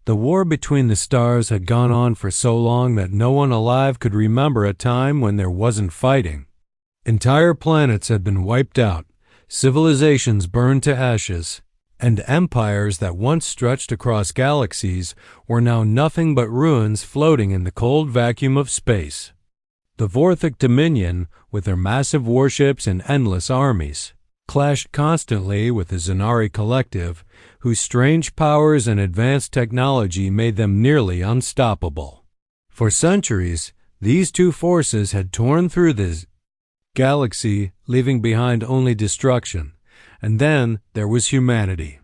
The war between the stars had gone on for so long that no one alive could remember a time when there wasn't fighting. Entire planets had been wiped out, civilizations burned to ashes, and empires that once stretched across galaxies were now nothing but ruins floating in the cold vacuum of space. The Vorthic Dominion, with their massive warships and endless armies, clashed constantly with the Zenari Collective, whose strange powers and advanced technology made them nearly unstoppable. For centuries, these two forces had torn through the galaxy, leaving behind only destruction. And then there was humanity.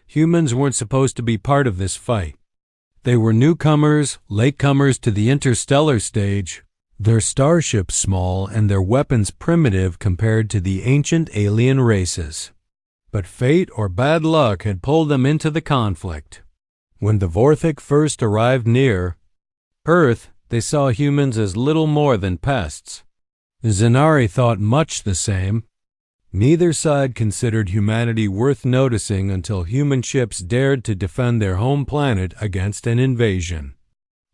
Humans weren't supposed to be part of this fight. They were newcomers, latecomers to the interstellar stage, their starships small and their weapons primitive compared to the ancient alien races. But fate or bad luck had pulled them into the conflict. When the Vorthic first arrived near Earth, they saw humans as little more than pests. The Zenari thought much the same. Neither side considered humanity worth noticing until human ships dared to defend their home planet against an invasion.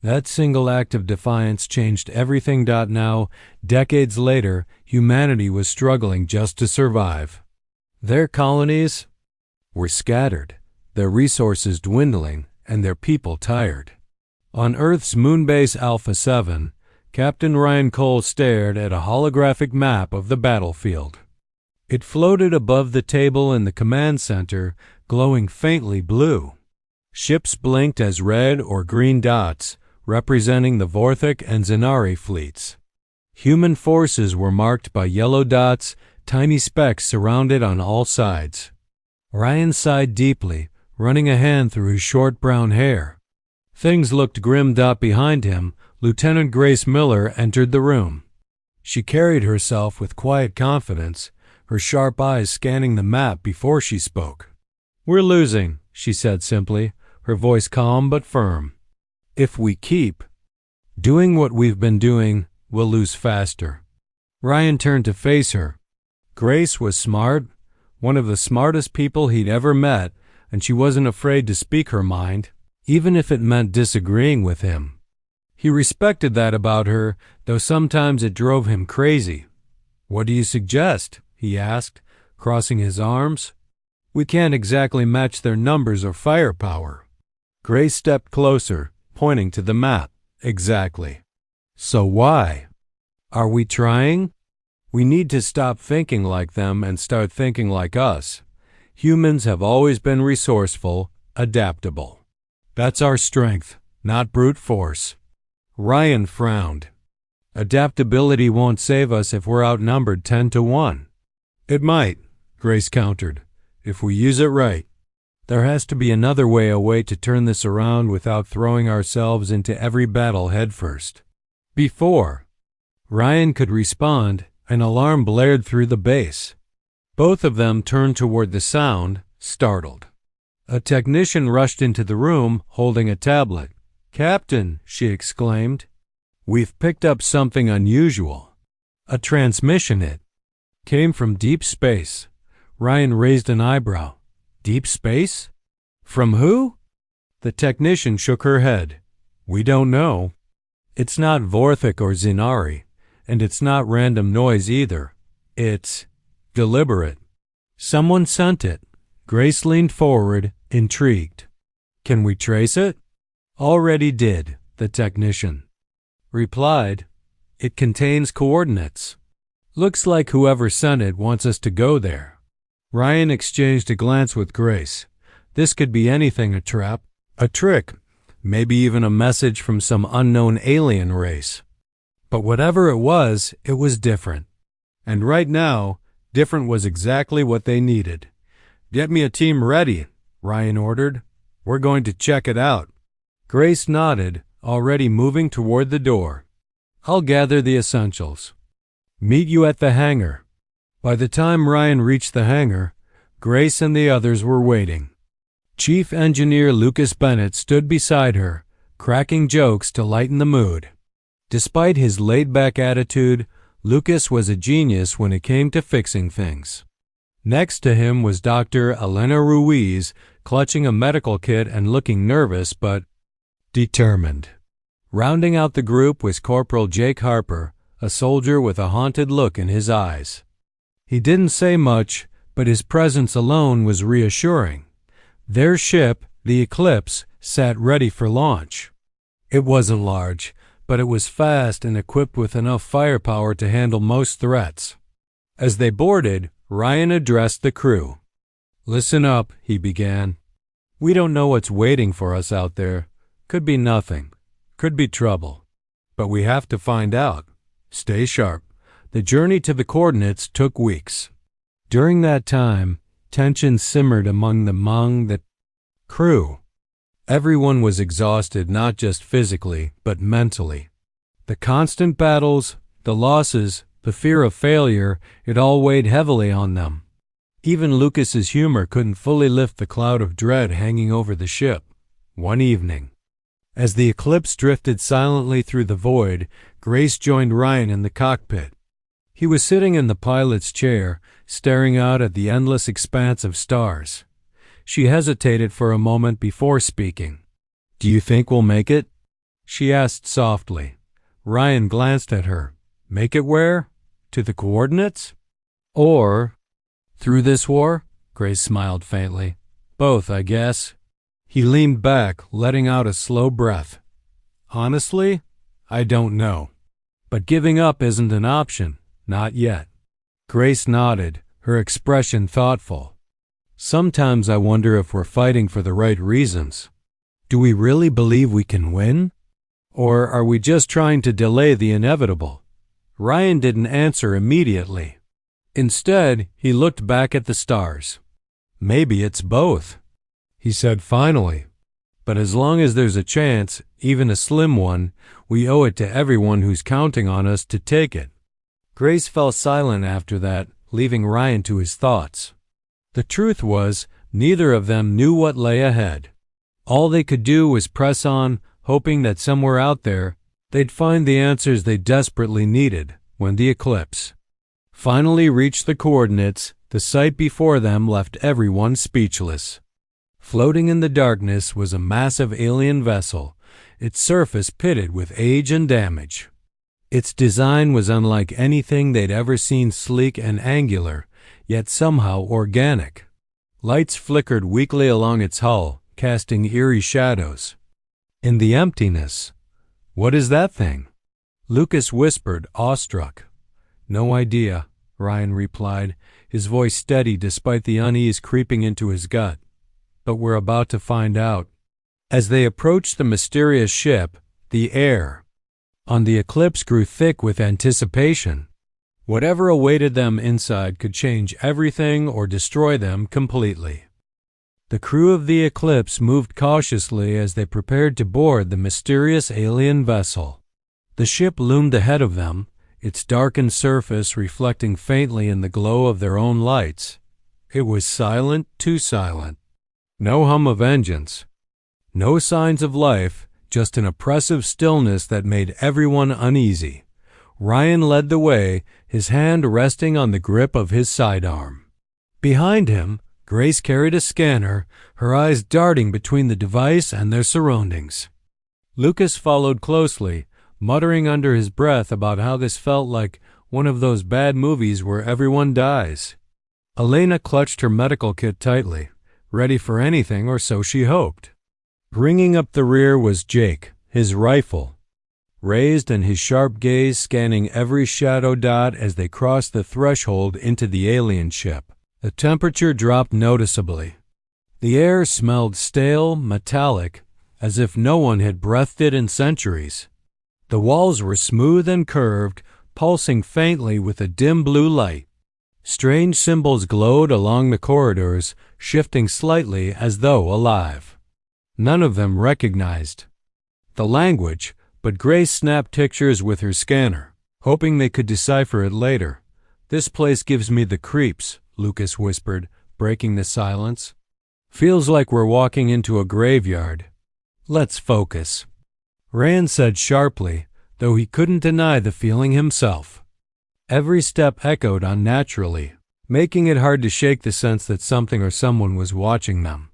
That single act of defiance changed everything. Now, decades later, humanity was struggling just to survive. Their colonies were scattered, their resources dwindling, and their people tired. On Earth's moonbase Alpha 7, Captain Ryan Cole stared at a holographic map of the battlefield. It floated above the table in the command center, glowing faintly blue. Ships blinked as red or green dots, representing the Vorthic and Zenari fleets. Human forces were marked by yellow dots, tiny specks surrounded on all sides. Ryan sighed deeply, running a hand through his short brown hair. Things looked grim. Behind him, Lieutenant Grace Miller entered the room. She carried herself with quiet confidence, her sharp eyes scanning the map before she spoke. "We're losing," she said simply, her voice calm but firm. "If we keep doing what we've been doing, we'll lose faster." Ryan turned to face her. Grace was smart, one of the smartest people he'd ever met, and she wasn't afraid to speak her mind, even if it meant disagreeing with him. He respected that about her, though sometimes it drove him crazy. "What do you suggest?" he asked, crossing his arms. "We can't exactly match their numbers or firepower." Grace stepped closer, pointing to the map. "Exactly. So why? Are we trying? We need to stop thinking like them and start thinking like us. Humans have always been resourceful, adaptable. That's our strength, not brute force." Ryan frowned. "Adaptability won't save us if we're outnumbered 10-1. "It might," Grace countered, "if we use it right. There has to be another way, a way to turn this around without throwing ourselves into every battle headfirst." Before Ryan could respond, an alarm blared through the base. Both of them turned toward the sound, startled. A technician rushed into the room, holding a tablet. "Captain," she exclaimed, "we've picked up something unusual. A transmission. It came from deep space." Ryan raised an eyebrow. "Deep space? From who?" The technician shook her head. "We don't know. It's not Vorthic or Zenari, and it's not random noise either. It's deliberate. Someone sent it." Grace leaned forward, intrigued. "Can we trace it?" "Already did," the technician replied. "It contains coordinates. Looks like whoever sent it wants us to go there." Ryan exchanged a glance with Grace. This could be anything: a trap, a trick, maybe even a message from some unknown alien race. But whatever it was different. And right now, different was exactly what they needed. "Get me a team ready," Ryan ordered. "We're going to check it out." Grace nodded, already moving toward the door. "I'll gather the essentials. Meet you at the hangar." By the time Ryan reached the hangar, Grace and the others were waiting. Chief Engineer Lucas Bennett stood beside her, cracking jokes to lighten the mood. Despite his laid-back attitude, Lucas was a genius when it came to fixing things. Next to him was Dr. Elena Ruiz, clutching a medical kit and looking nervous but determined. Rounding out the group was Corporal Jake Harper, a soldier with a haunted look in his eyes. He didn't say much, but his presence alone was reassuring. Their ship, the Eclipse, sat ready for launch. It wasn't large, but it was fast and equipped with enough firepower to handle most threats. As they boarded, Ryan addressed the crew. "Listen up," he began. "We don't know what's waiting for us out there. Could be nothing. Could be trouble. But we have to find out. Stay sharp." The journey to the coordinates took weeks. During that time, tension simmered among the crew. Everyone was exhausted, not just physically, but mentally. The constant battles, the losses, the fear of failure, it all weighed heavily on them. Even Lucas's humor couldn't fully lift the cloud of dread hanging over the ship. One evening, as the Eclipse drifted silently through the void, Grace joined Ryan in the cockpit. He was sitting in the pilot's chair, staring out at the endless expanse of stars. She hesitated for a moment before speaking. "Do you think we'll make it?" she asked softly. Ryan glanced at her. "Make it where? To the coordinates? Or through this war?" Grace smiled faintly. "Both, I guess." He leaned back, letting out a slow breath. "Honestly, I don't know. But giving up isn't an option. Not yet." Grace nodded, her expression thoughtful. "Sometimes I wonder if we're fighting for the right reasons. Do we really believe we can win? Or are we just trying to delay the inevitable?" Ryan didn't answer immediately. Instead, he looked back at the stars. "Maybe it's both," he said finally. "But as long as there's a chance, even a slim one, we owe it to everyone who's counting on us to take it." Grace fell silent after that, leaving Ryan to his thoughts. The truth was, neither of them knew what lay ahead. All they could do was press on, hoping that somewhere out there, they'd find the answers they desperately needed. When the Eclipse finally reached the coordinates, the sight before them left everyone speechless. Floating in the darkness was a massive alien vessel, its surface pitted with age and damage. Its design was unlike anything they'd ever seen, sleek and angular, yet somehow organic. Lights flickered weakly along its hull, casting eerie shadows. In the emptiness, "What is that thing?" Lucas whispered, awestruck. "No idea," Ryan replied, his voice steady despite the unease creeping into his gut. "But we're about to find out." As they approached the mysterious ship, the air on the Eclipse grew thick with anticipation. Whatever awaited them inside could change everything or destroy them completely. The crew of the Eclipse moved cautiously as they prepared to board the mysterious alien vessel. The ship loomed ahead of them, its darkened surface reflecting faintly in the glow of their own lights. It was silent, too silent. No hum of engines. No signs of life, just an oppressive stillness that made everyone uneasy. Ryan led the way, his hand resting on the grip of his sidearm. Behind him, Grace carried a scanner, her eyes darting between the device and their surroundings. Lucas followed closely, muttering under his breath about how this felt like one of those bad movies where everyone dies. Elena clutched her medical kit tightly, ready for anything, or so she hoped. Bringing up the rear was Jake, his rifle raised and his sharp gaze scanning every shadow dot as they crossed the threshold into the alien ship. The temperature dropped noticeably. The air smelled stale, metallic, as if no one had breathed it in centuries. The walls were smooth and curved, pulsing faintly with a dim blue light. Strange symbols glowed along the corridors, shifting slightly as though alive. None of them recognized the language, but Grace snapped pictures with her scanner, hoping they could decipher it later. "This place gives me the creeps," Lucas whispered, breaking the silence. "Feels like we're walking into a graveyard." "Let's focus," Rand said sharply, though he couldn't deny the feeling himself. Every step echoed unnaturally, making it hard to shake the sense that something or someone was watching them.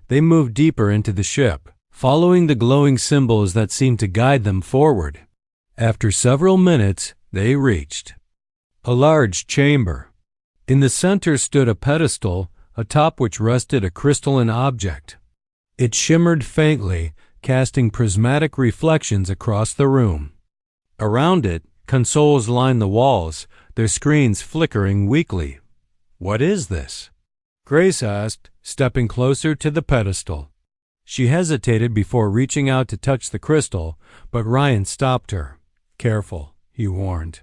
They moved deeper into the ship, following the glowing symbols that seemed to guide them forward. After several minutes, they reached a large chamber. In the center stood a pedestal, atop which rested a crystalline object. It shimmered faintly, casting prismatic reflections across the room. Around it, consoles lined the walls, their screens flickering weakly. "What is this?" Grace asked, stepping closer to the pedestal. She hesitated before reaching out to touch the crystal, but Ryan stopped her. "Careful," he warned.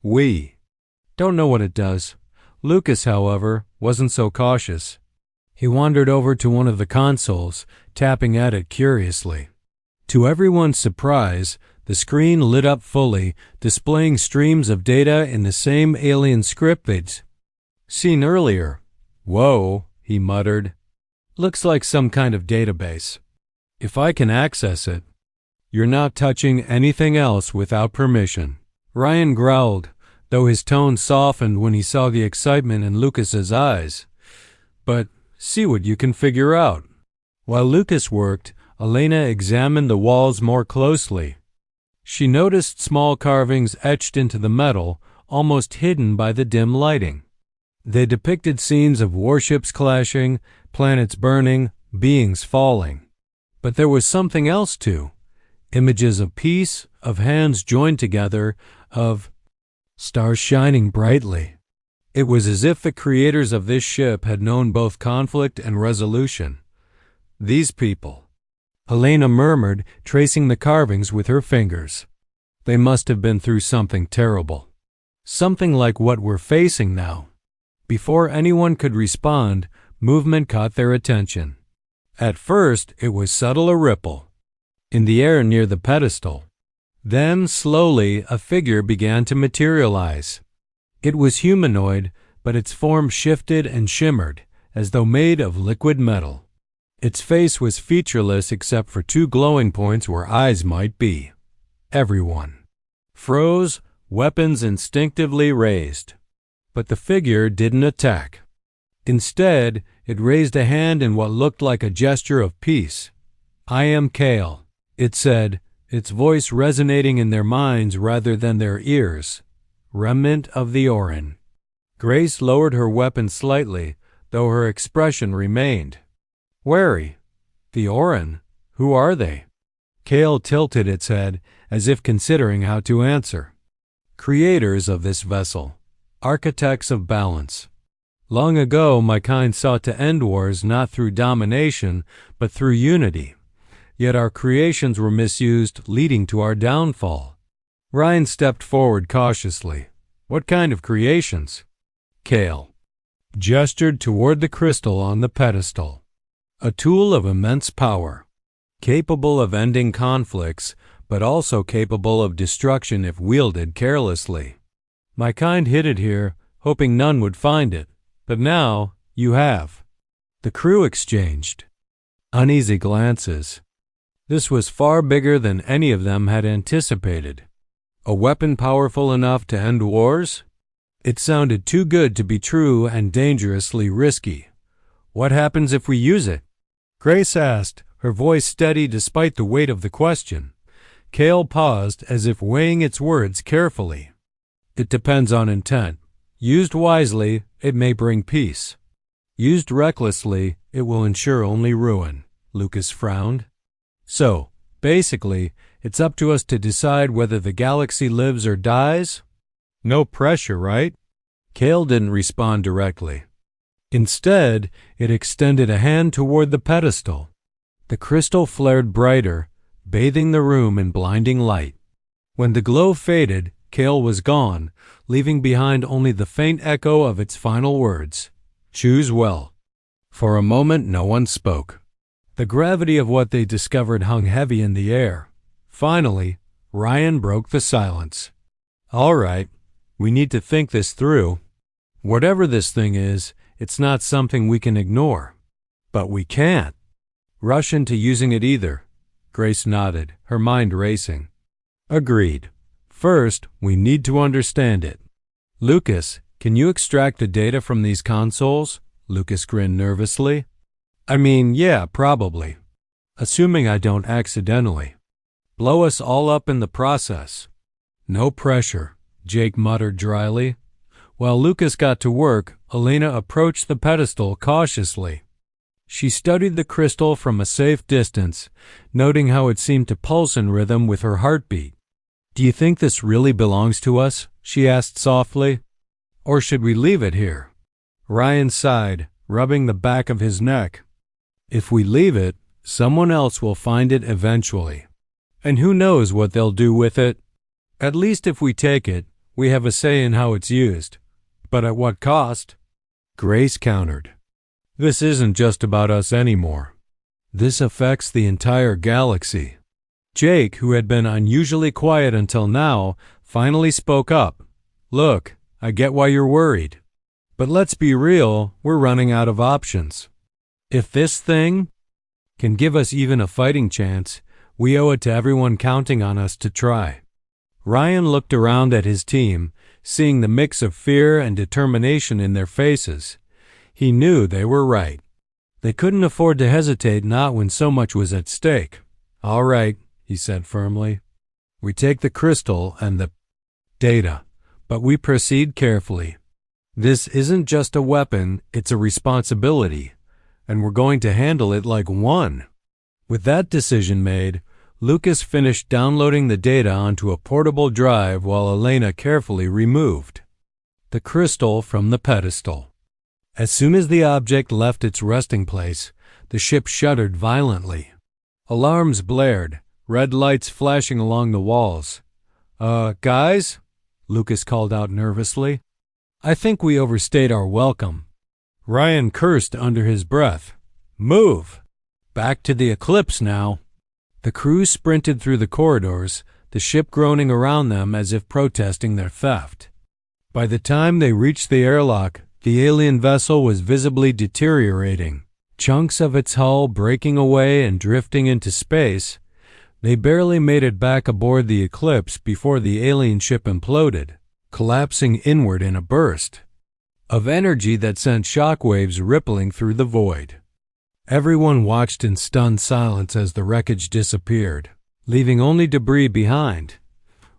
"We don't know what it does." Lucas, however, wasn't so cautious. He wandered over to one of the consoles, tapping at it curiously. To everyone's surprise, the screen lit up fully, displaying streams of data in the same alien script they'd seen earlier. "Whoa," he muttered. "Looks like some kind of database. If I can access it." "You're not touching anything else without permission," Ryan growled, though his tone softened when he saw the excitement in Lucas's eyes. "But see what you can figure out." While Lucas worked, Elena examined the walls more closely. She noticed small carvings etched into the metal, almost hidden by the dim lighting. They depicted scenes of warships clashing, planets burning, beings falling. But there was something else too. Images of peace, of hands joined together, of stars shining brightly. It was as if the creators of this ship had known both conflict and resolution. "These people," Helena murmured, tracing the carvings with her fingers. "They must have been through something terrible. Something like what we're facing now." Before anyone could respond, movement caught their attention. At first, it was subtle, a ripple in the air near the pedestal. Then, slowly, a figure began to materialize. It was humanoid, but its form shifted and shimmered, as though made of liquid metal. Its face was featureless except for two glowing points where eyes might be. Everyone froze, weapons instinctively raised. But the figure didn't attack. Instead, it raised a hand in what looked like a gesture of peace. "I am Kale," it said, its voice resonating in their minds rather than their ears. "Remnant of the Orin." Grace lowered her weapon slightly, though her expression remained wary. "The Orin? Who are they?" Kale tilted its head, as if considering how to answer. "Creators of this vessel. Architects of balance. Long ago, my kind sought to end wars not through domination, but through unity. Yet our creations were misused, leading to our downfall." Ryan stepped forward cautiously. "What kind of creations?" Kale gestured toward the crystal on the pedestal. "A tool of immense power, capable of ending conflicts, but also capable of destruction if wielded carelessly. My kind hid it here, hoping none would find it, but now you have." The crew exchanged uneasy glances. This was far bigger than any of them had anticipated. A weapon powerful enough to end wars? It sounded too good to be true and dangerously risky. "What happens if we use it?" Grace asked, her voice steady despite the weight of the question. Kale paused as if weighing its words carefully. "It depends on intent. Used wisely, it may bring peace. Used recklessly, it will ensure only ruin." Lucas frowned. "So, basically, it's up to us to decide whether the galaxy lives or dies? No pressure, right?" Kale didn't respond directly. Instead, it extended a hand toward the pedestal. The crystal flared brighter, bathing the room in blinding light. When the glow faded, Kale was gone, leaving behind only the faint echo of its final words. "Choose well." For a moment, no one spoke. The gravity of what they discovered hung heavy in the air. Finally, Ryan broke the silence. "All right, we need to think this through. Whatever this thing is, it's not something we can ignore. But we can't rush into using it either." Grace nodded, her mind racing. "Agreed. First, we need to understand it." "Lucas, can you extract the data from these consoles?" Lucas grinned nervously. "I mean, yeah, probably." assuming I don't accidentally blow us all up in the process. No pressure, Jake muttered dryly. While Lucas got to work, Elena approached the pedestal cautiously. She studied the crystal from a safe distance, noting how it seemed to pulse in rhythm with her heartbeat. "Do you think this really belongs to us?" she asked softly. "Or should we leave it here?" Ryan sighed, rubbing the back of his neck. "If we leave it, someone else will find it eventually. And who knows what they'll do with it? At least if we take it, we have a say in how it's used. But at what cost?" Grace countered. "This isn't just about us anymore. This affects the entire galaxy." Jake, who had been unusually quiet until now, finally spoke up. "Look, I get why you're worried. But let's be real, we're running out of options. If this thing can give us even a fighting chance, we owe it to everyone counting on us to try." Ryan looked around at his team, seeing the mix of fear and determination in their faces. He knew they were right. They couldn't afford to hesitate, not when so much was at stake. "All right," he said firmly. "We take the crystal and the data, but we proceed carefully. This isn't just a weapon, it's a responsibility, and we're going to handle it like one." With that decision made, Lucas finished downloading the data onto a portable drive while Elena carefully removed the crystal from the pedestal. As soon as the object left its resting place, the ship shuddered violently. Alarms blared, red lights flashing along the walls. Guys?" Lucas called out nervously. "I think we overstayed our welcome." Ryan cursed under his breath. "Move! Back to the Eclipse now." The crew sprinted through the corridors, the ship groaning around them as if protesting their theft. By the time they reached the airlock, the alien vessel was visibly deteriorating, chunks of its hull breaking away and drifting into space. They barely made it back aboard the Eclipse before the alien ship imploded, collapsing inward in a burst of energy that sent shockwaves rippling through the void. Everyone watched in stunned silence as the wreckage disappeared, leaving only debris behind.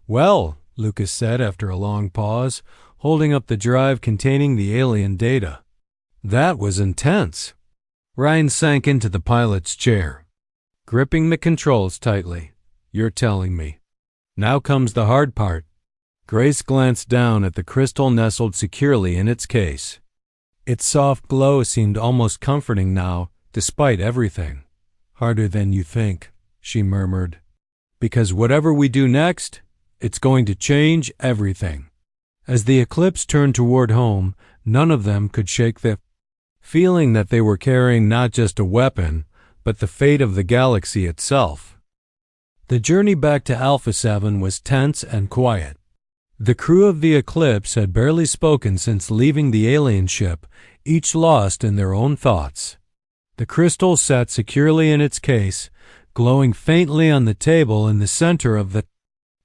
"Well," Lucas said after a long pause, holding up the drive containing the alien data. "That was intense." Ryan sank into the pilot's chair, gripping the controls tightly. "You're telling me. Now comes the hard part." Grace glanced down at the crystal nestled securely in its case. Its soft glow seemed almost comforting now, despite everything. "Harder than you think," she murmured. "Because whatever we do next, it's going to change everything." As the Eclipse turned toward home, none of them could shake the feeling that they were carrying not just a weapon, but the fate of the galaxy itself. The journey back to Alpha 7 was tense and quiet. The crew of the Eclipse had barely spoken since leaving the alien ship, each lost in their own thoughts. The crystal sat securely in its case, glowing faintly on the table in the center of the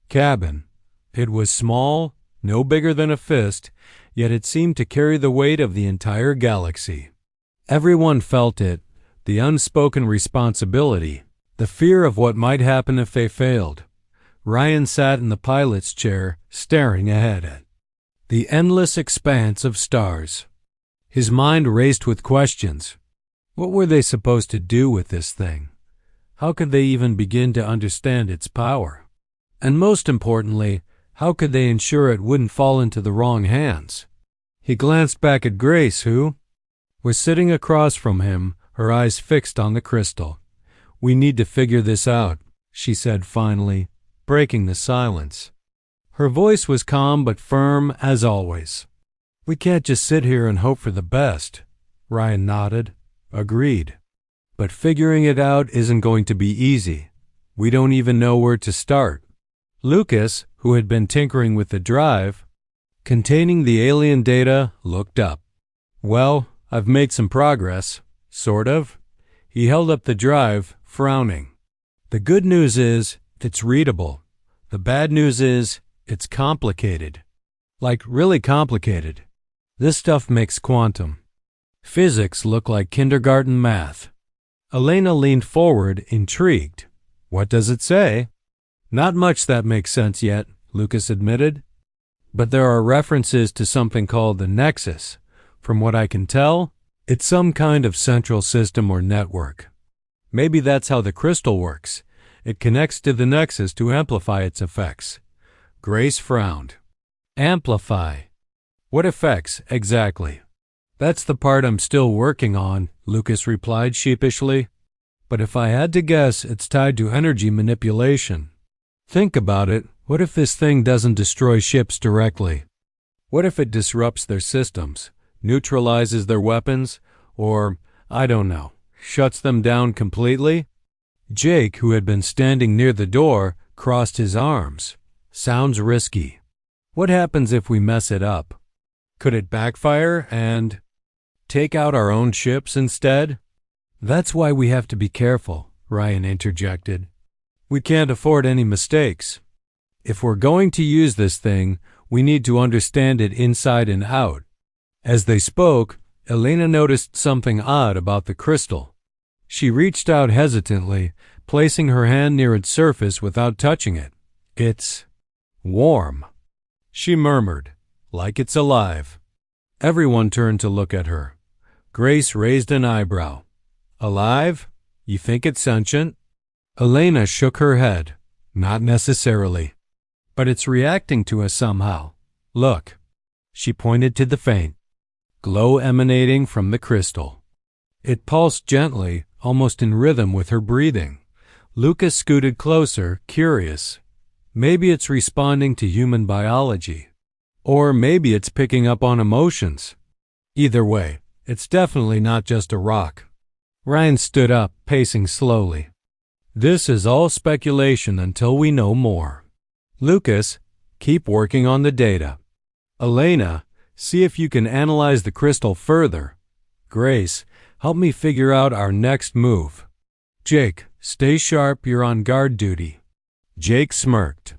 cabin. It was small, no bigger than a fist, yet it seemed to carry the weight of the entire galaxy. Everyone felt it, the unspoken responsibility, the fear of what might happen if they failed. Ryan sat in the pilot's chair, staring ahead at the endless expanse of stars. His mind raced with questions. What were they supposed to do with this thing? How could they even begin to understand its power? And most importantly, how could they ensure it wouldn't fall into the wrong hands? He glanced back at Grace, who was sitting across from him, her eyes fixed on the crystal. "We need to figure this out," she said finally, breaking the silence. Her voice was calm but firm as always. "We can't just sit here and hope for the best." Ryan nodded. "Agreed. But figuring it out isn't going to be easy. We don't even know where to start." Lucas, who had been tinkering with the drive containing the alien data, looked up. "Well, I've made some progress, sort of." He held up the drive, frowning. "The good news is, it's readable. The bad news is, it's complicated. Like, really complicated. This stuff makes quantum physics look like kindergarten math." Elena leaned forward, intrigued. What does it say? Not much that makes sense yet, Lucas admitted. But there are references to something called the Nexus. From what I can tell, it's some kind of central system or network. Maybe that's how the crystal works. It connects to the Nexus to amplify its effects. Grace frowned. Amplify. What effects, exactly? That's the part I'm still working on, Lucas replied sheepishly. But if I had to guess, it's tied to energy manipulation. Think about it. What if this thing doesn't destroy ships directly? What if it disrupts their systems, neutralizes their weapons, or, I don't know, shuts them down completely? Jake, who had been standing near the door, crossed his arms. Sounds risky. What happens if we mess it up? Could it backfire and take out our own ships instead? That's why we have to be careful, Ryan interjected. We can't afford any mistakes. If we're going to use this thing, we need to understand it inside and out. As they spoke, Elena noticed something odd about the crystal. She reached out hesitantly, placing her hand near its surface without touching it. It's warm, she murmured, like it's alive. Everyone turned to look at her. Grace raised an eyebrow. Alive? You think it's sentient? Elena shook her head. Not necessarily. But it's reacting to us somehow. Look. She pointed to the faint glow emanating from the crystal. It pulsed gently, almost in rhythm with her breathing. Lucas scooted closer, curious. Maybe it's responding to human biology. Or maybe it's picking up on emotions. Either way, it's definitely not just a rock. Ryan stood up, pacing slowly. This is all speculation until we know more. Lucas, keep working on the data. Elena, see if you can analyze the crystal further. Grace, help me figure out our next move. Jake, stay sharp, you're on guard duty. Jake smirked.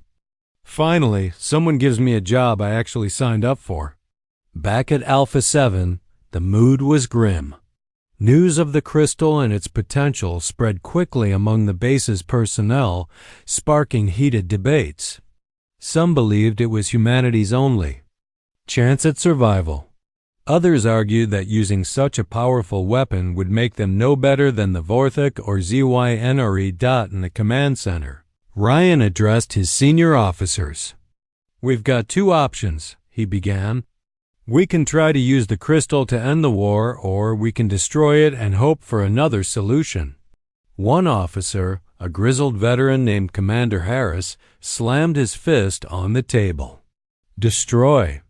Finally, someone gives me a job I actually signed up for. Back at Alpha 7, the mood was grim. News of the crystal and its potential spread quickly among the base's personnel, sparking heated debates. Some believed it was humanity's only chance at survival. Others argued that using such a powerful weapon would make them no better than the Vorthok or ZYNRE. In the command center, Ryan addressed his senior officers. We've got two options, he began. We can try to use the crystal to end the war, or we can destroy it and hope for another solution. One officer, a grizzled veteran named Commander Harris, slammed his fist on the table. Destroy.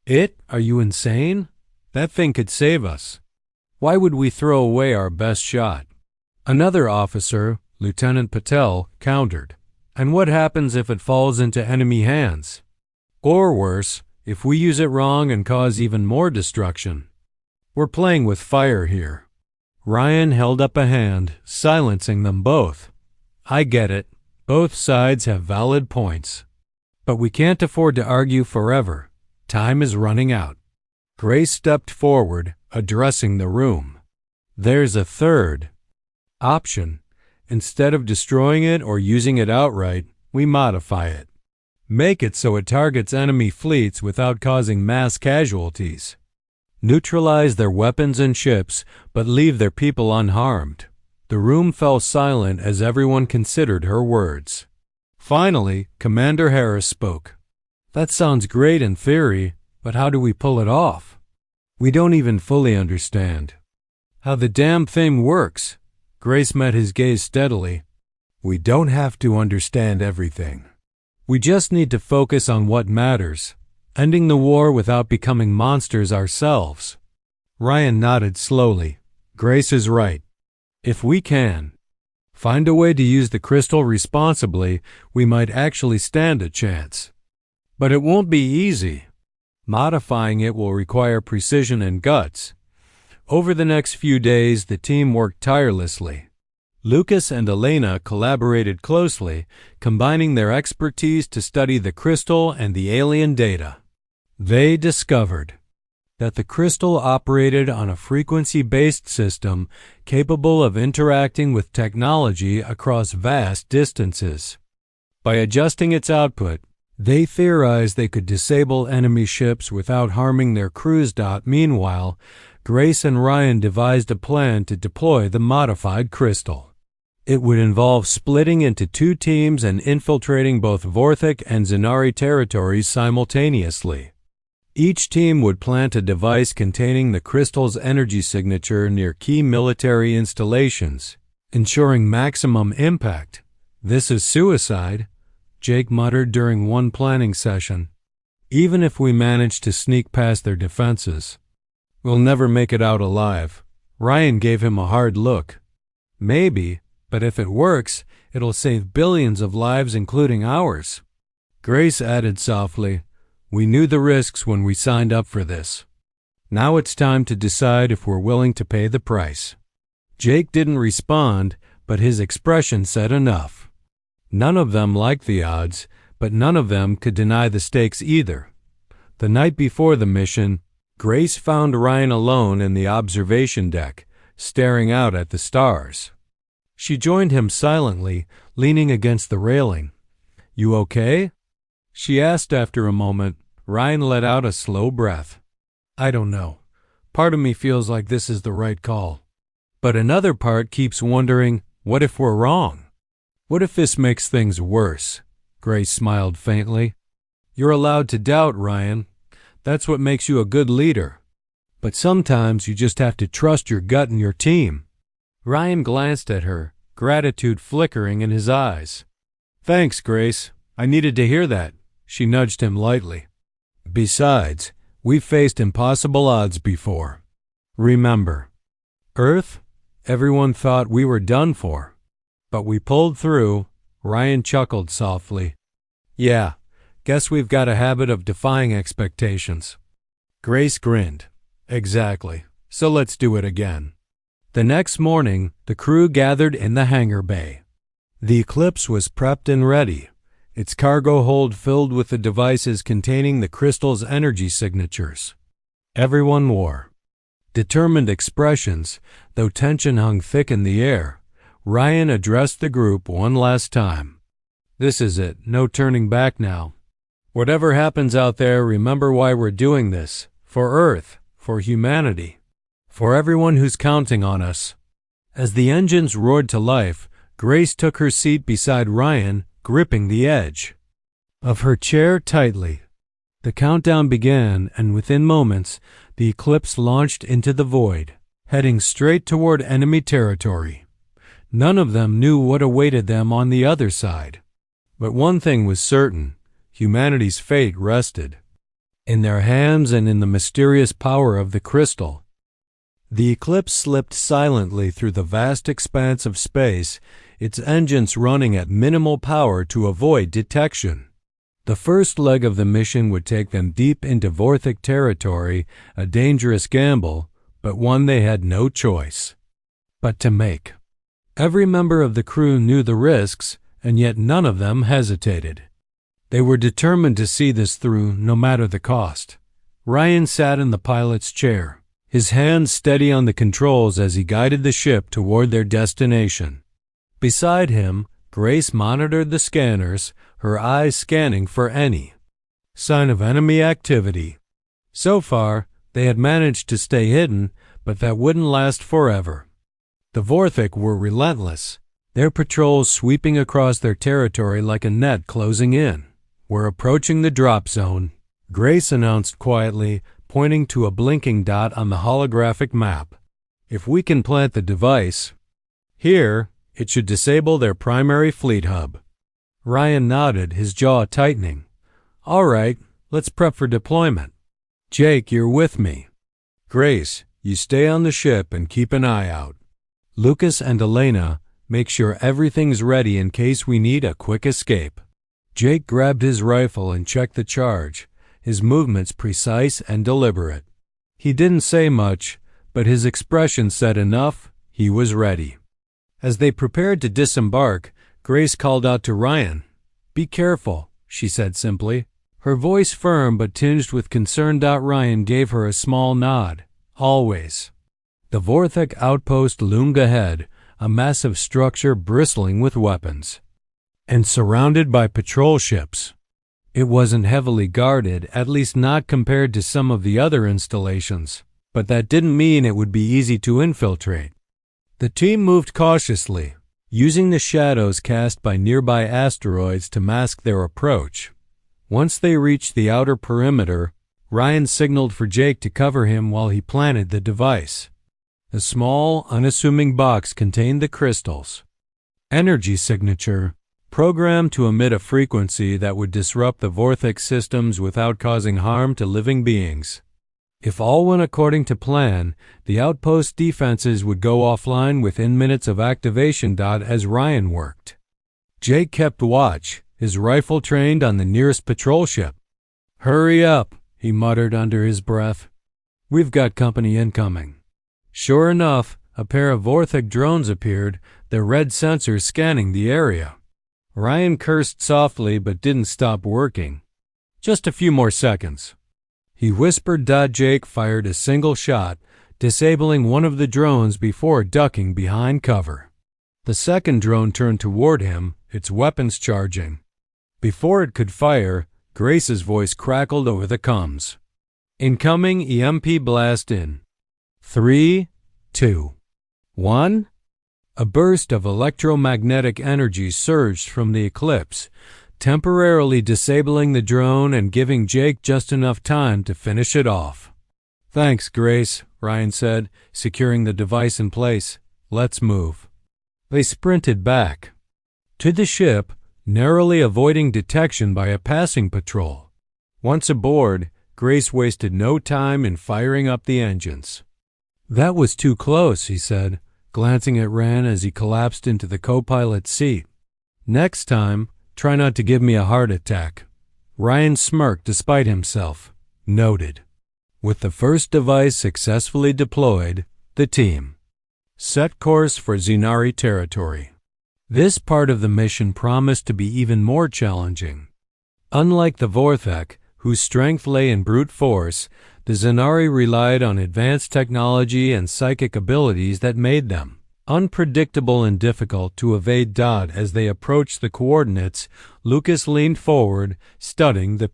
It? Are you insane? That thing could save us. Why would we throw away our best shot? Another officer, Lieutenant Patel, countered. And what happens if it falls into enemy hands? Or worse, if we use it wrong and cause even more destruction? We're playing with fire here. Ryan held up a hand, silencing them both. I get it. Both sides have valid points. But we can't afford to argue forever. Time is running out. Grace stepped forward, addressing the room. There's a third option. Instead of destroying it or using it outright, we modify it. Make it so it targets enemy fleets without causing mass casualties. Neutralize their weapons and ships, but leave their people unharmed. The room fell silent as everyone considered her words. Finally, Commander Harris spoke. That sounds great in theory, but how do we pull it off? We don't even fully understand how the damn thing works. Grace met his gaze steadily. We don't have to understand everything. We just need to focus on what matters, ending the war without becoming monsters ourselves. Ryan nodded slowly. Grace is right. If we can find a way to use the crystal responsibly, we might actually stand a chance. But it won't be easy. Modifying it will require precision and guts. Over the next few days, the team worked tirelessly. Lucas and Elena collaborated closely, combining their expertise to study the crystal and the alien data. They discovered that the crystal operated on a frequency-based system capable of interacting with technology across vast distances. By adjusting its output, they theorized they could disable enemy ships without harming their crews. Meanwhile, Grace and Ryan devised a plan to deploy the modified crystal. It would involve splitting into two teams and infiltrating both Vorthic and Zenari territories simultaneously. Each team would plant a device containing the crystal's energy signature near key military installations, ensuring maximum impact. "This is suicide," Jake muttered during one planning session. "Even if we manage to sneak past their defenses, we'll never make it out alive." Ryan gave him a hard look. "Maybe, but if it works, it'll save billions of lives, including ours." Grace added softly, "We knew the risks when we signed up for this. Now it's time to decide if we're willing to pay the price." Jake didn't respond, but his expression said enough. None of them liked the odds, but none of them could deny the stakes either. The night before the mission, Grace found Ryan alone in the observation deck, staring out at the stars. She joined him silently, leaning against the railing. "You okay?" she asked after a moment. Ryan let out a slow breath. "I don't know. Part of me feels like this is the right call. But another part keeps wondering, what if we're wrong? What if this makes things worse?" Grace smiled faintly. "You're allowed to doubt, Ryan. That's what makes you a good leader. But sometimes you just have to trust your gut and your team." Ryan glanced at her, gratitude flickering in his eyes. "Thanks, Grace. I needed to hear that." She nudged him lightly. "Besides, we've faced impossible odds before. Remember, Earth? Everyone thought we were done for. But we pulled through." Ryan chuckled softly. "Yeah, guess we've got a habit of defying expectations." Grace grinned. "Exactly. So let's do it again." The next morning, the crew gathered in the hangar bay. The Eclipse was prepped and ready, its cargo hold filled with the devices containing the crystal's energy signatures. Everyone wore determined expressions, though tension hung thick in the air. Ryan addressed the group one last time. "This is it. No turning back now. Whatever happens out there, remember why we're doing this. For Earth, for humanity, for everyone who's counting on us." As the engines roared to life, Grace took her seat beside Ryan, gripping the edge of her chair tightly. The countdown began, and within moments, the Eclipse launched into the void, heading straight toward enemy territory. None of them knew what awaited them on the other side. But one thing was certain: humanity's fate rested in their hands and in the mysterious power of the crystal. The Eclipse slipped silently through the vast expanse of space, its engines running at minimal power to avoid detection. The first leg of the mission would take them deep into Vorthic territory, a dangerous gamble, but one they had no choice but to make. Every member of the crew knew the risks, and yet none of them hesitated. They were determined to see this through, no matter the cost. Ryan sat in the pilot's chair, his hands steady on the controls as he guided the ship toward their destination. Beside him, Grace monitored the scanners, her eyes scanning for any sign of enemy activity. So far, they had managed to stay hidden, but that wouldn't last forever. The Vorthic were relentless, their patrols sweeping across their territory like a net closing in. "We're approaching the drop zone," Grace announced quietly, pointing to a blinking dot on the holographic map. "If we can plant the device here, it should disable their primary fleet hub." Ryan nodded, his jaw tightening. "All right, let's prep for deployment. Jake, you're with me. Grace, you stay on the ship and keep an eye out. Lucas and Elena, make sure everything's ready in case we need a quick escape." Jake grabbed his rifle and checked the charge, his movements precise and deliberate. He didn't say much, but his expression said enough. He was ready. As they prepared to disembark, Grace called out to Ryan. "Be careful," she said simply. Her voice firm but tinged with concern. Ryan gave her a small nod. Always. The Vorthek outpost loomed ahead, a massive structure bristling with weapons, and surrounded by patrol ships. It wasn't heavily guarded, at least not compared to some of the other installations, but that didn't mean it would be easy to infiltrate. The team moved cautiously, using the shadows cast by nearby asteroids to mask their approach. Once they reached the outer perimeter, Ryan signaled for Jake to cover him while he planted the device. The small, unassuming box contained the crystals. Energy signature, programmed to emit a frequency that would disrupt the Vorthek systems without causing harm to living beings. If all went according to plan, the outpost defenses would go offline within minutes of activation. As Ryan worked, Jake kept watch, his rifle trained on the nearest patrol ship. "Hurry up," he muttered under his breath. "We've got company incoming." Sure enough, a pair of Vorthek drones appeared, their red sensors scanning the area. Ryan cursed softly but didn't stop working. "Just a few more seconds," he whispered. Jake fired a single shot, disabling one of the drones before ducking behind cover. The second drone turned toward him, its weapons charging. Before it could fire, Grace's voice crackled over the comms. "Incoming EMP blast in 3, 2, 1. A burst of electromagnetic energy surged from the eclipse, temporarily disabling the drone and giving Jake just enough time to finish it off. "Thanks, Grace," Ryan said, securing the device in place. "Let's move." They sprinted back to the ship, narrowly avoiding detection by a passing patrol. Once aboard, Grace wasted no time in firing up the engines. "That was too close," he said, glancing at Rand as he collapsed into the co-pilot's seat. "Next time, try not to give me a heart attack." Ryan smirked despite himself. Noted. With the first device successfully deployed, the team set course for Xenari territory. This part of the mission promised to be even more challenging. Unlike the Vorthek, whose strength lay in brute force, the Xenari relied on advanced technology and psychic abilities that made them unpredictable and difficult to evade. As they approached the coordinates, Lucas leaned forward, studying the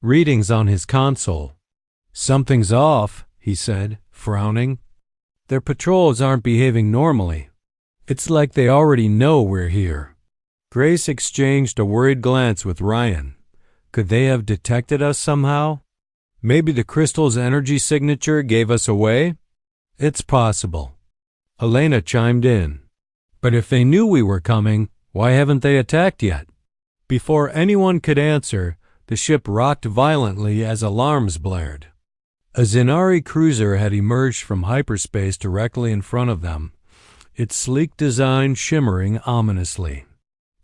readings on his console. "Something's off," he said, frowning. "Their patrols aren't behaving normally. It's like they already know we're here." Grace exchanged a worried glance with Ryan. Could they have detected us somehow? Maybe the crystal's energy signature gave us away? It's possible. Elena chimed in. But if they knew we were coming, why haven't they attacked yet? Before anyone could answer, the ship rocked violently as alarms blared. A Xenari cruiser had emerged from hyperspace directly in front of them, its sleek design shimmering ominously.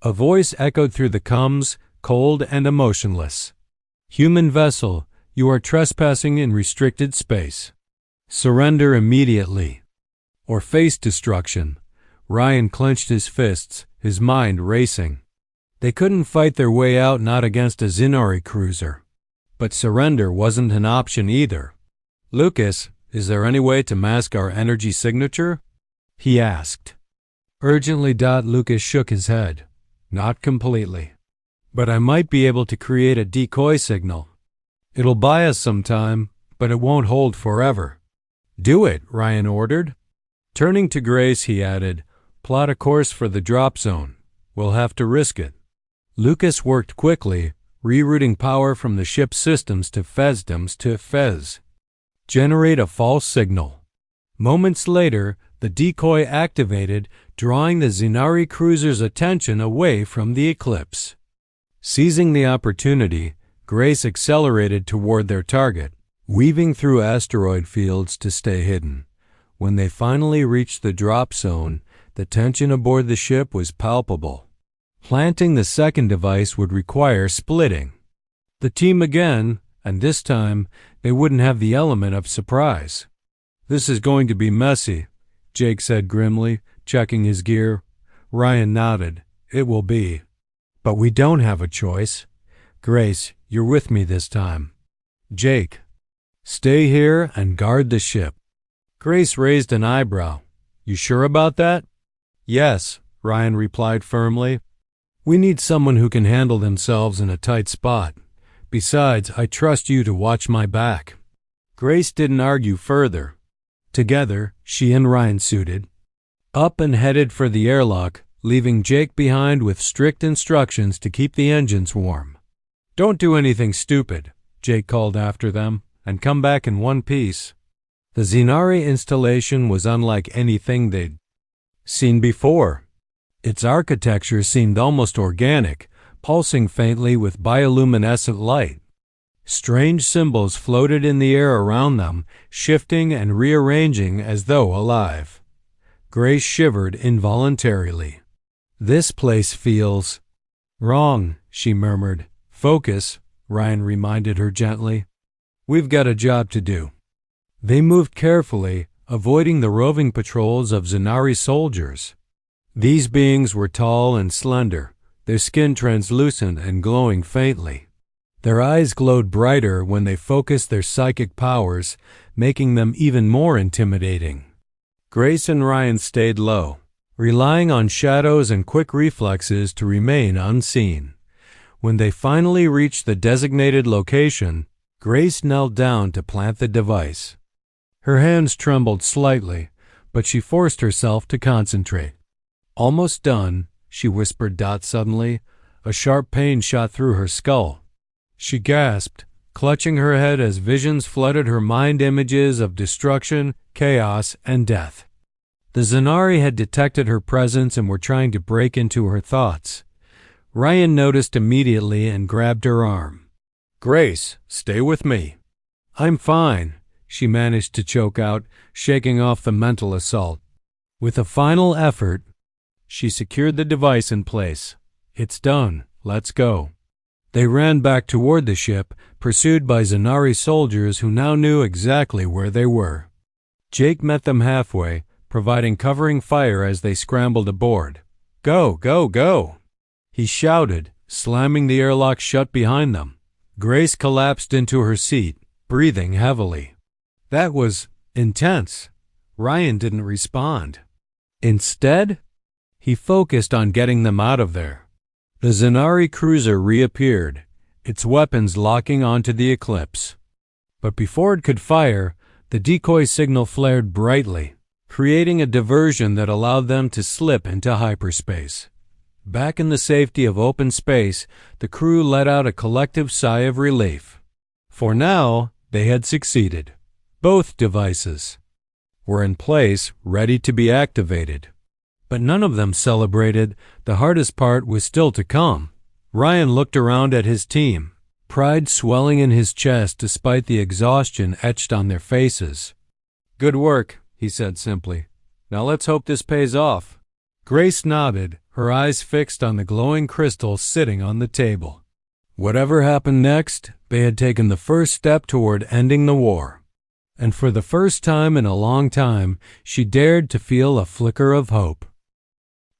A voice echoed through the comms, cold and emotionless. "Human vessel, you are trespassing in restricted space. Surrender immediately, or face destruction." Ryan clenched his fists, his mind racing. They couldn't fight their way out, not against a Xenari cruiser. But surrender wasn't an option either. "Lucas, is there any way to mask our energy signature?" he asked. Urgently. Lucas shook his head. "Not completely. But I might be able to create a decoy signal. It'll buy us some time, but it won't hold forever." "Do it," Ryan ordered. Turning to Grace, he added, "Plot a course for the drop zone. We'll have to risk it." Lucas worked quickly, rerouting power from the ship's systems to Fesdoms to Fez. Generate a false signal. Moments later, the decoy activated, drawing the Xenari cruiser's attention away from the eclipse. Seizing the opportunity, Grace accelerated toward their target, weaving through asteroid fields to stay hidden. When they finally reached the drop zone, the tension aboard the ship was palpable. Planting the second device would require splitting the team again, and this time they wouldn't have the element of surprise. "This is going to be messy," Jake said grimly, checking his gear. Ryan nodded. "It will be. But we don't have a choice. Grace, You're with me this time. Jake, stay here and guard the ship." Grace raised an eyebrow. "You sure about that?" "Yes," Ryan replied firmly. "We need someone who can handle themselves in a tight spot. Besides, I trust you to watch my back." Grace didn't argue further. Together, she and Ryan suited up and headed for the airlock, leaving Jake behind with strict instructions to keep the engines warm. "Don't do anything stupid," Jake called after them, "and come back in one piece." The Zenari installation was unlike anything they'd seen before. Its architecture seemed almost organic, pulsing faintly with bioluminescent light. Strange symbols floated in the air around them, shifting and rearranging as though alive. Grace shivered involuntarily. "This place feels wrong," she murmured. "Focus," Ryan reminded her gently. "We've got a job to do." They moved carefully, avoiding the roving patrols of Zenari soldiers. These beings were tall and slender, their skin translucent and glowing faintly. Their eyes glowed brighter when they focused their psychic powers, making them even more intimidating. Grace and Ryan stayed low, relying on shadows and quick reflexes to remain unseen. When they finally reached the designated location, Grace knelt down to plant the device. Her hands trembled slightly, but she forced herself to concentrate. "Almost done," she whispered suddenly. A sharp pain shot through her skull. She gasped, clutching her head as visions flooded her mind, images of destruction, chaos, and death. The Zenari had detected her presence and were trying to break into her thoughts. Ryan noticed immediately and grabbed her arm. "Grace, stay with me." "I'm fine," she managed to choke out, shaking off the mental assault. With a final effort, she secured the device in place. "It's done. Let's go." They ran back toward the ship, pursued by Zenari soldiers who now knew exactly where they were. Jake met them halfway, providing covering fire as they scrambled aboard. "Go, go, go!" he shouted, slamming the airlock shut behind them. Grace collapsed into her seat, breathing heavily. That was intense. Ryan didn't respond. Instead, he focused on getting them out of there. The Zenari cruiser reappeared, its weapons locking onto the Eclipse. But before it could fire, the decoy signal flared brightly, creating a diversion that allowed them to slip into hyperspace. Back in the safety of open space, the crew let out a collective sigh of relief. For now, they had succeeded. Both devices were in place, ready to be activated. But none of them celebrated. The hardest part was still to come. Ryan looked around at his team, pride swelling in his chest despite the exhaustion etched on their faces. "Good work," he said simply. "Now let's hope this pays off." Grace nodded, her eyes fixed on the glowing crystal sitting on the table. Whatever happened next, they had taken the first step toward ending the war. And for the first time in a long time, she dared to feel a flicker of hope.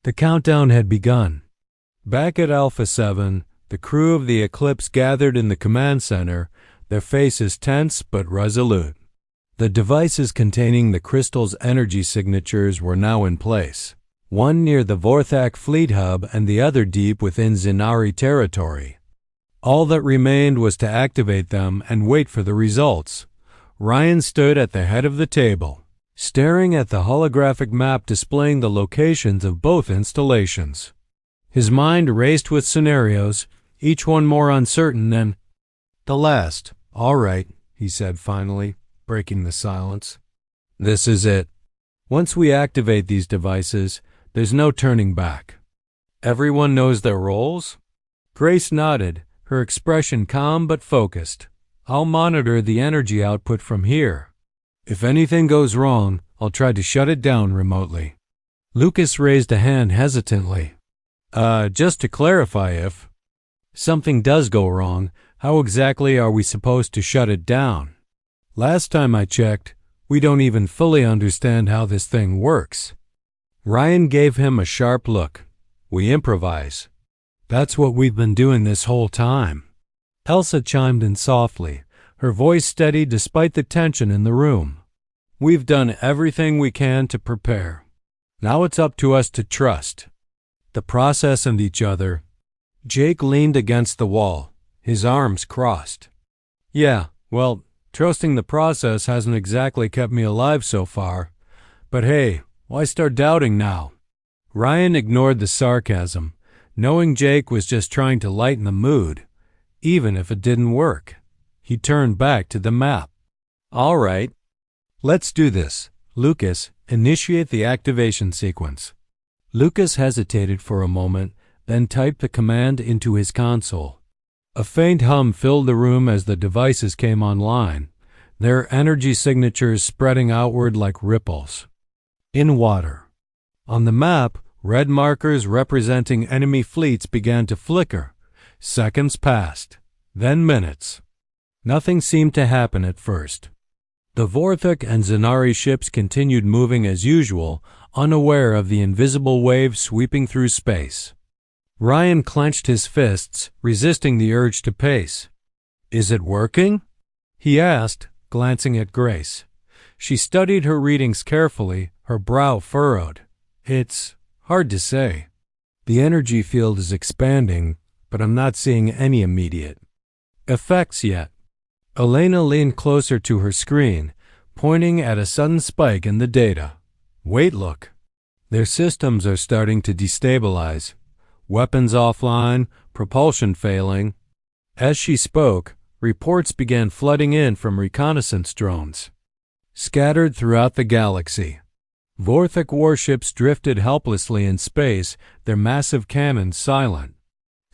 The countdown had begun. Back at Alpha 7, the crew of the Eclipse gathered in the command center, their faces tense but resolute. The devices containing the crystal's energy signatures were now in place, one near the Vorthak fleet hub and the other deep within Zenari territory. All that remained was to activate them and wait for the results. Ryan stood at the head of the table, staring at the holographic map displaying the locations of both installations. His mind raced with scenarios, each one more uncertain than the last. "All right," he said finally, breaking the silence. "This is it. Once we activate these devices, there's no turning back." "Everyone knows their roles?" Grace nodded, her expression calm but focused. "I'll monitor the energy output from here. If anything goes wrong, I'll try to shut it down remotely." Lucas raised a hand hesitantly. Just to clarify, if something does go wrong, how exactly are we supposed to shut it down? Last time I checked, we don't even fully understand how this thing works." Ryan gave him a sharp look. "We improvise. That's what we've been doing this whole time." Elsa chimed in softly, her voice steady despite the tension in the room. We've done everything we can to prepare. Now it's up to us to trust the process and each other. Jake leaned against the wall, his arms crossed. Yeah, well, trusting the process hasn't exactly kept me alive so far. But hey, why start doubting now? Ryan ignored the sarcasm, knowing Jake was just trying to lighten the mood, even if it didn't work. He turned back to the map. All right, let's do this. Lucas, initiate the activation sequence. Lucas hesitated for a moment, then typed the command into his console. A faint hum filled the room as the devices came online, their energy signatures spreading outward like ripples. In water. On the map, red markers representing enemy fleets began to flicker. Seconds passed, then minutes. Nothing seemed to happen at first. The Vorthok and Zanari ships continued moving as usual, unaware of the invisible wave sweeping through space. Ryan clenched his fists, resisting the urge to pace. Is it working? He asked, glancing at Grace. She studied her readings carefully, her brow furrowed. It's hard to say. The energy field is expanding, but I'm not seeing any immediate effects yet. Elena leaned closer to her screen, pointing at a sudden spike in the data. Wait, look. Their systems are starting to destabilize. Weapons offline, propulsion failing. As she spoke, reports began flooding in from reconnaissance drones, scattered throughout the galaxy. Vorthok warships drifted helplessly in space, their massive cannons silent.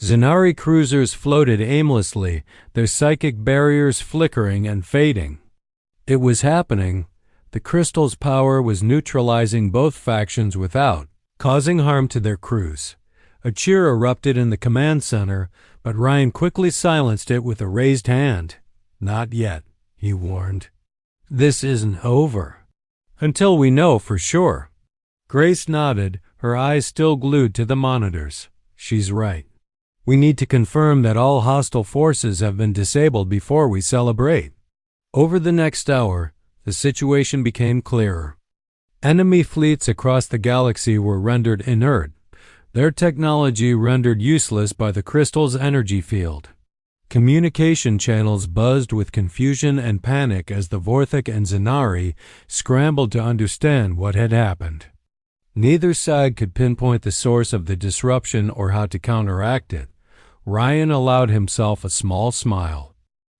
Zanari cruisers floated aimlessly, their psychic barriers flickering and fading. It was happening. The crystal's power was neutralizing both factions without causing harm to their crews. A cheer erupted in the command center, but Ryan quickly silenced it with a raised hand. Not yet, he warned. This isn't over. Until we know for sure. Grace nodded, her eyes still glued to the monitors. She's right. We need to confirm that all hostile forces have been disabled before we celebrate. Over the next hour, the situation became clearer. Enemy fleets across the galaxy were rendered inert, their technology rendered useless by the crystal's energy field. Communication channels buzzed with confusion and panic as the Vorthok and Zanari scrambled to understand what had happened. Neither side could pinpoint the source of the disruption or how to counteract it. Ryan allowed himself a small smile.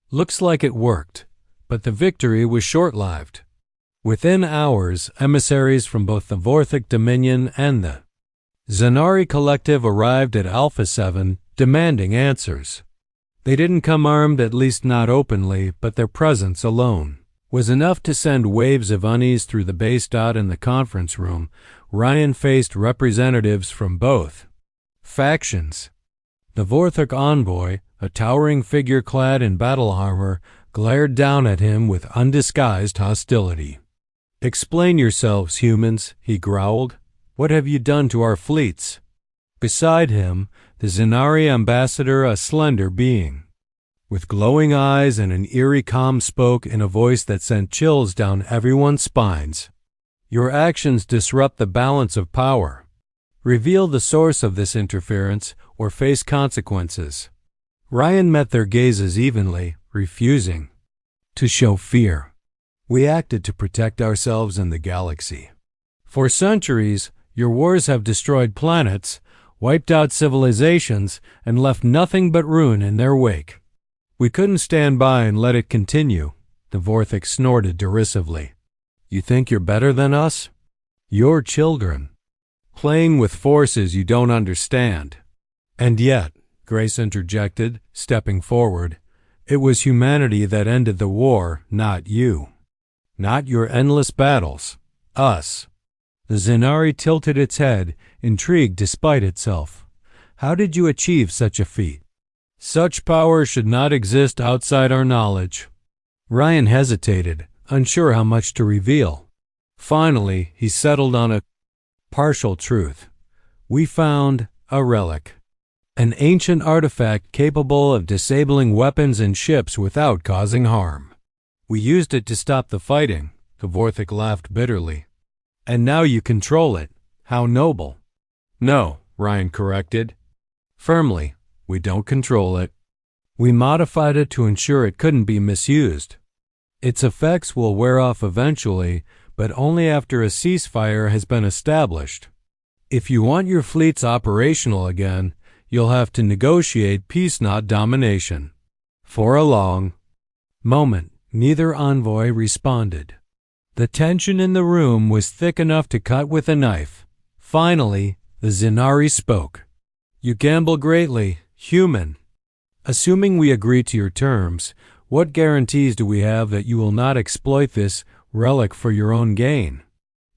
Looks like it worked, but the victory was short-lived. Within hours, emissaries from both the Vorthok Dominion and the Zanari Collective arrived at Alpha 7, demanding answers. They didn't come armed, at least not openly, but their presence alone was enough to send waves of unease through the base. In the conference room, Ryan faced representatives from both factions. The Vorthok envoy, a towering figure clad in battle armor, glared down at him with undisguised hostility. Explain yourselves, humans, he growled. What have you done to our fleets? Beside him, the Zanari ambassador, a slender being, with glowing eyes and an eerie calm, spoke in a voice that sent chills down everyone's spines. Your actions disrupt the balance of power. Reveal the source of this interference or face consequences. Ryan met their gazes evenly, refusing to show fear. We acted to protect ourselves and the galaxy. For centuries, your wars have destroyed planets, wiped out civilizations, and left nothing but ruin in their wake. We couldn't stand by and let it continue, the Vorthok snorted derisively. You think you're better than us? You're children, playing with forces you don't understand. And yet, Grace interjected, stepping forward, it was humanity that ended the war, not you. Not your endless battles. Us. The Zanari tilted its head, intrigued despite itself. How did you achieve such a feat? Such power should not exist outside our knowledge. Ryan hesitated, unsure how much to reveal. Finally, he settled on a partial truth. We found a relic. An ancient artifact capable of disabling weapons and ships without causing harm. We used it to stop the fighting, Dvorthik laughed bitterly. And now you control it. How noble. No, Ryan corrected. Firmly, we don't control it. We modified it to ensure it couldn't be misused. Its effects will wear off eventually, but only after a ceasefire has been established. If you want your fleets operational again, you'll have to negotiate peace, not domination. For a long moment, neither envoy responded. The tension in the room was thick enough to cut with a knife. Finally, the Zenari spoke. You gamble greatly, human. Assuming we agree to your terms, what guarantees do we have that you will not exploit this relic for your own gain?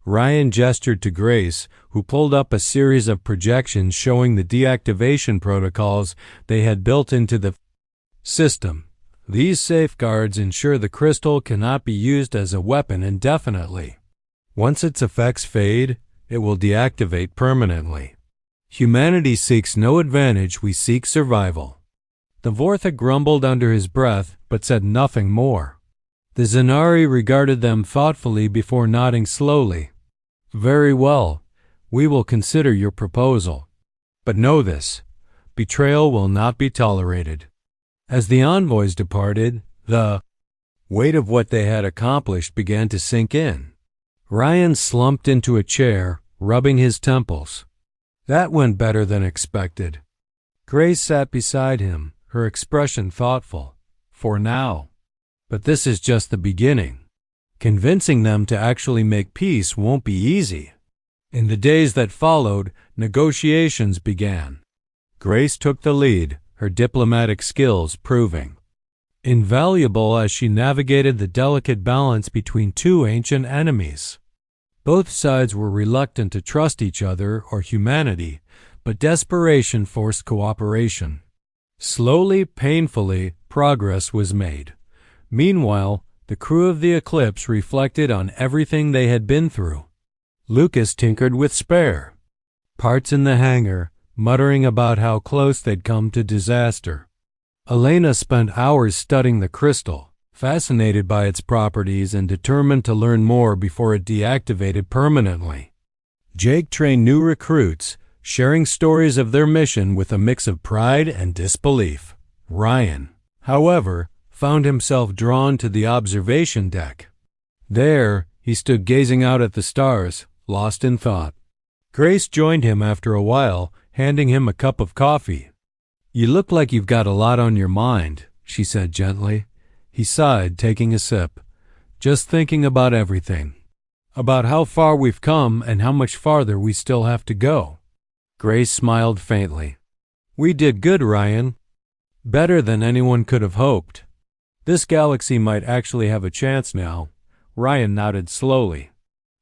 Ryan gestured to Grace, who pulled up a series of projections showing the deactivation protocols they had built into the system. These safeguards ensure the crystal cannot be used as a weapon indefinitely. Once its effects fade, it will deactivate permanently. Humanity seeks no advantage, we seek survival. Dvorthik grumbled under his breath, but said nothing more. The Zenari regarded them thoughtfully before nodding slowly. Very well, we will consider your proposal. But know this, betrayal will not be tolerated. As the envoys departed, the weight of what they had accomplished began to sink in. Ryan slumped into a chair, rubbing his temples. That went better than expected. Grace sat beside him, her expression thoughtful. For now. But this is just the beginning. Convincing them to actually make peace won't be easy. In the days that followed, negotiations began. Grace took the lead, her diplomatic skills proving invaluable as she navigated the delicate balance between two ancient enemies. Both sides were reluctant to trust each other or humanity, but desperation forced cooperation. Slowly, painfully, progress was made. Meanwhile, the crew of the Eclipse reflected on everything they had been through. Lucas tinkered with spare parts in the hangar, muttering about how close they'd come to disaster. Elena spent hours studying the crystal, fascinated by its properties and determined to learn more before it deactivated permanently. Jake trained new recruits, sharing stories of their mission with a mix of pride and disbelief. Ryan, however, found himself drawn to the observation deck. There, he stood gazing out at the stars, lost in thought. Grace joined him after a while, handing him a cup of coffee. You look like you've got a lot on your mind, she said gently. He sighed, taking a sip. Just thinking about everything. About how far we've come and how much farther we still have to go. Grace smiled faintly. We did good, Ryan. Better than anyone could have hoped. This galaxy might actually have a chance now. Ryan nodded slowly.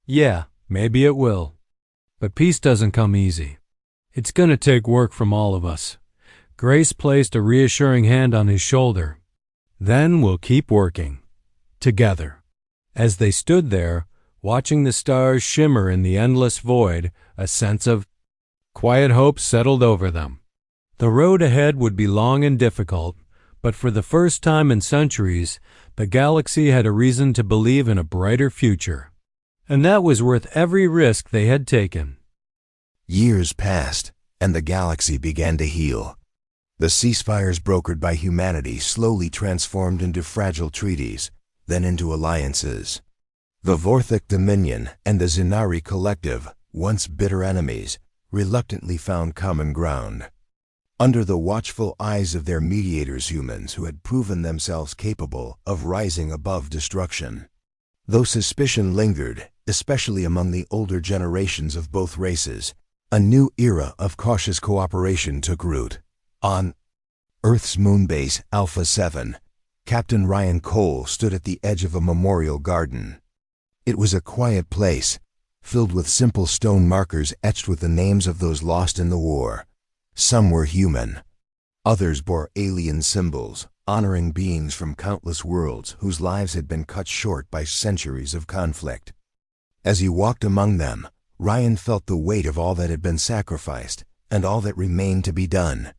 Yeah, maybe it will. But peace doesn't come easy. It's going to take work from all of us. Grace placed a reassuring hand on his shoulder. Then we'll keep working. Together. As they stood there, watching the stars shimmer in the endless void, a sense of quiet hope settled over them. The road ahead would be long and difficult, but for the first time in centuries, the galaxy had a reason to believe in a brighter future. And that was worth every risk they had taken. Years passed, and the galaxy began to heal. The ceasefires brokered by humanity slowly transformed into fragile treaties, then into alliances. The Vorthik Dominion and the Zenari Collective, once bitter enemies, reluctantly found common ground. Under the watchful eyes of their mediators, humans who had proven themselves capable of rising above destruction. Though suspicion lingered, especially among the older generations of both races, a new era of cautious cooperation took root. On Earth's moonbase Alpha 7, Captain Ryan Cole stood at the edge of a memorial garden. It was a quiet place, filled with simple stone markers etched with the names of those lost in the war. Some were human. Others bore alien symbols, honoring beings from countless worlds whose lives had been cut short by centuries of conflict. As he walked among them, Ryan felt the weight of all that had been sacrificed and all that remained to be done.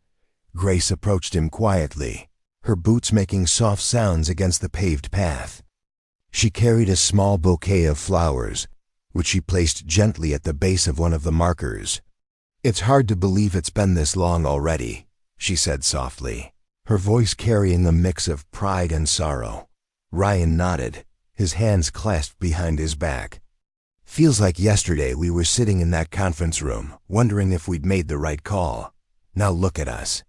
Grace approached him quietly, her boots making soft sounds against the paved path. She carried a small bouquet of flowers, which she placed gently at the base of one of the markers. "It's hard to believe it's been this long already," she said softly, her voice carrying a mix of pride and sorrow. Ryan nodded, his hands clasped behind his back. "Feels like yesterday we were sitting in that conference room, wondering if we'd made the right call. Now look at us."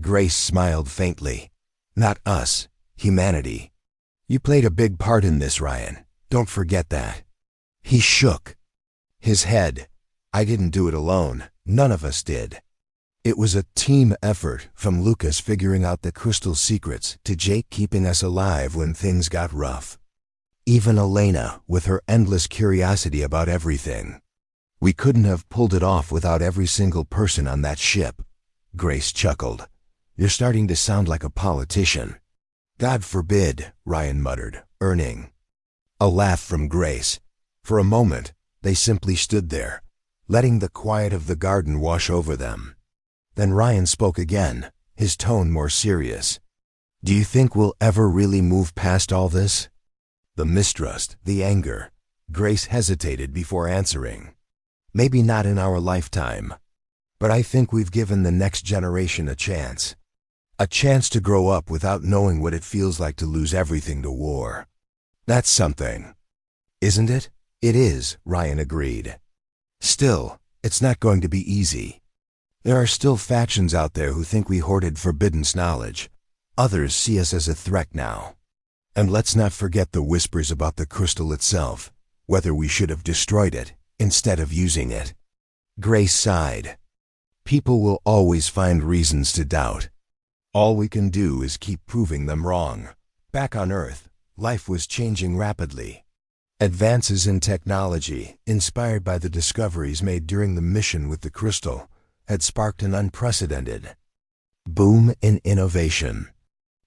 Grace smiled faintly. "Not us, humanity. You played a big part in this, Ryan. Don't forget that." He shook his head. "I didn't do it alone. None of us did. It was a team effort, from Lucas figuring out the crystal secrets to Jake keeping us alive when things got rough. Even Elena, with her endless curiosity about everything. We couldn't have pulled it off without every single person on that ship." Grace chuckled. "You're starting to sound like a politician." "God forbid," Ryan muttered, earning a laugh from Grace. For a moment, they simply stood there, letting the quiet of the garden wash over them. Then Ryan spoke again, his tone more serious. "Do you think we'll ever really move past all this? The mistrust, the anger." Grace hesitated before answering. "Maybe not in our lifetime. But I think we've given the next generation a chance. A chance to grow up without knowing what it feels like to lose everything to war. That's something, isn't it?" "It is," Ryan agreed. "Still, it's not going to be easy. There are still factions out there who think we hoarded forbidden knowledge. Others see us as a threat now. And let's not forget the whispers about the crystal itself, whether we should have destroyed it instead of using it." Grace sighed. "People will always find reasons to doubt. All we can do is keep proving them wrong." Back on Earth, life was changing rapidly. Advances in technology, inspired by the discoveries made during the mission with the crystal, had sparked an unprecedented boom in innovation.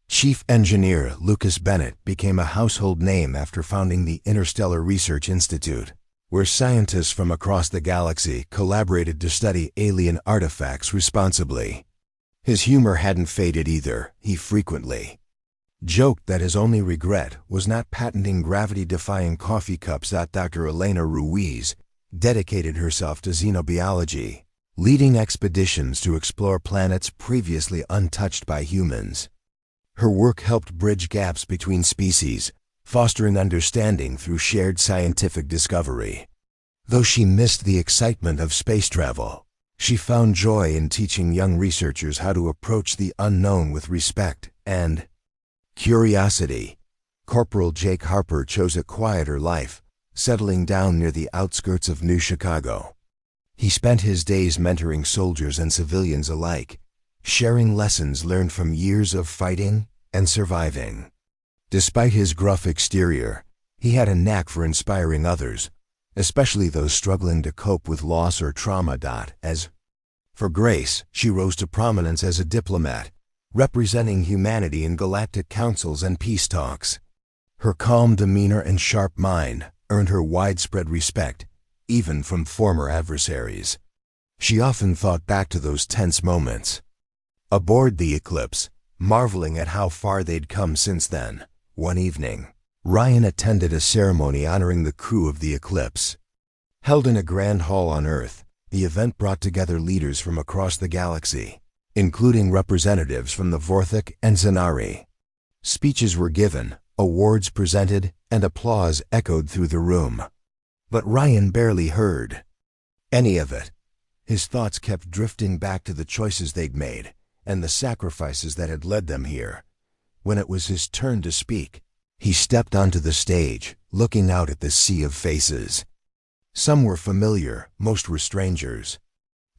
Chief Engineer Lucas Bennett became a household name after founding the Interstellar Research Institute, where scientists from across the galaxy collaborated to study alien artifacts responsibly. His humor hadn't faded either. He frequently joked that his only regret was not patenting gravity-defying coffee cups. Dr. Elena Ruiz dedicated herself to xenobiology, leading expeditions to explore planets previously untouched by humans. Her work helped bridge gaps between species, fostering understanding through shared scientific discovery. Though she missed the excitement of space travel, she found joy in teaching young researchers how to approach the unknown with respect and curiosity. Corporal Jake Harper chose a quieter life, settling down near the outskirts of New Chicago. He spent his days mentoring soldiers and civilians alike, sharing lessons learned from years of fighting and surviving. Despite his gruff exterior, he had a knack for inspiring others, especially those struggling to cope with loss or trauma. As for Grace, she rose to prominence as a diplomat, representing humanity in galactic councils and peace talks. Her calm demeanor and sharp mind earned her widespread respect, even from former adversaries. She often thought back to those tense moments aboard the Eclipse, marveling at how far they'd come since then. One evening, Ryan attended a ceremony honoring the crew of the Eclipse. Held in a grand hall on Earth, the event brought together leaders from across the galaxy, including representatives from the Vorthik and Zanari. Speeches were given, awards presented, and applause echoed through the room. But Ryan barely heard any of it. His thoughts kept drifting back to the choices they'd made and the sacrifices that had led them here. When it was his turn to speak, he stepped onto the stage, looking out at the sea of faces. Some were familiar, most were strangers.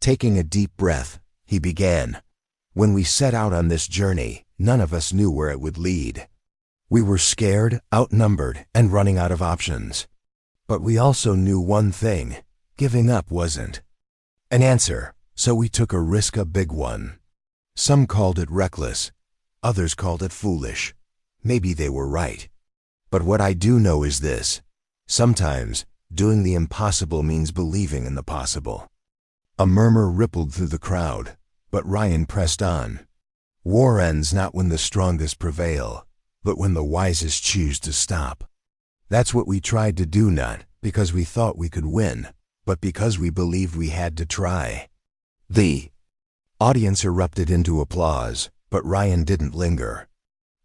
Taking a deep breath, he began. "When we set out on this journey, none of us knew where it would lead. We were scared, outnumbered, and running out of options. But we also knew one thing: giving up wasn't an answer, so we took a risk, a big one. Some called it reckless, others called it foolish. Maybe they were right. But what I do know is this: sometimes doing the impossible means believing in the possible." A murmur rippled through the crowd, But Ryan pressed on. War ends not when the strongest prevail, but when the wisest choose to stop. That's what we tried to do, not because we thought we could win, but because we believed we had to try. The audience erupted into applause, but Ryan didn't linger.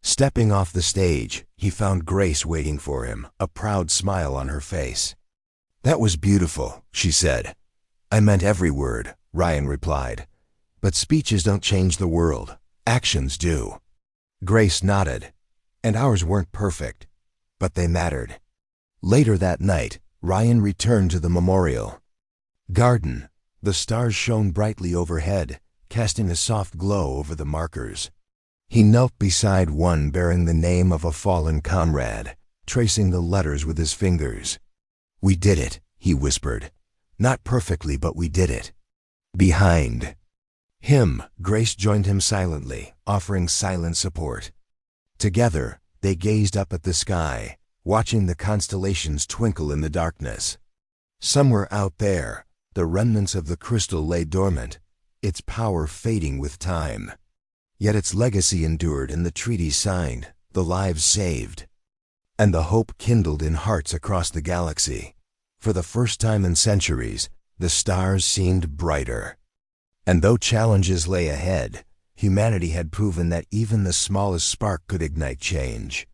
Stepping off the stage, he found Grace waiting for him, a proud smile on her face. "That was beautiful," she said. "I meant every word," Ryan replied. "But speeches don't change the world. Actions do." Grace nodded. "And ours weren't perfect, but they mattered." Later that night, Ryan returned to the memorial garden. The stars shone brightly overhead, casting a soft glow over the markers. He knelt beside one bearing the name of a fallen comrade, tracing the letters with his fingers. "We did it," he whispered. "Not perfectly, but we did it." Behind him, Grace joined him silently, offering silent support. Together, they gazed up at the sky, watching the constellations twinkle in the darkness. Somewhere out there, the remnants of the crystal lay dormant, its power fading with time. Yet its legacy endured in the treaties signed, the lives saved, and the hope kindled in hearts across the galaxy. For the first time in centuries, the stars seemed brighter. And though challenges lay ahead, humanity had proven that even the smallest spark could ignite change.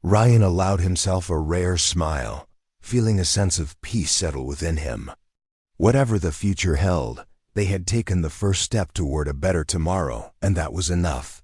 Ryan allowed himself a rare smile, feeling a sense of peace settle within him. Whatever the future held, they had taken the first step toward a better tomorrow, and that was enough.